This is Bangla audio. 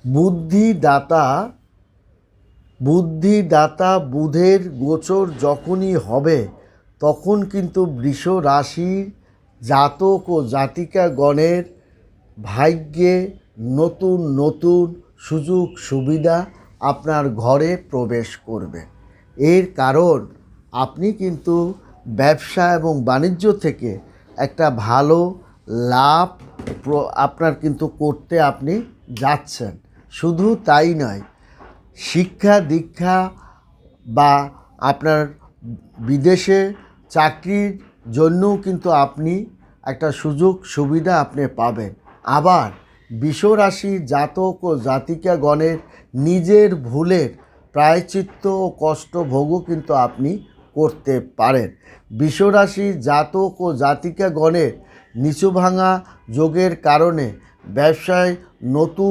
বুদ্ধিদাতা বুদ্ধিদাতা বুধের গোচর যখনই হবে তখন কিন্তু বৃষ রাশির জাতক ও জাতিকাগণের ভাগ্যে নতুন নতুন সুযোগ সুবিধা আপনার ঘরে প্রবেশ করবে। এর কারণ আপনি কিন্তু ব্যবসা এবং বাণিজ্য থেকে একটা ভালো লাভ আপনার কিন্তু করতে আপনি যাচ্ছেন। শুধু তাই নয়, শিক্ষা দীক্ষা বা আপনার বিদেশে চাকরির জন্যও কিন্তু আপনি একটা সুযোগ সুবিধা আপনি পাবেন। আবার বৃষরাশির জাতক ও জাতিকাগণের নিজের ভুলের প্রায়শ্চিত্ত ও কষ্ট ভোগও কিন্তু আপনি করতে পারেন। বৃষরাশির জাতক ও জাতিকাগণের নিচু ভাঙা যোগের কারণে ব্যবসায় নতুন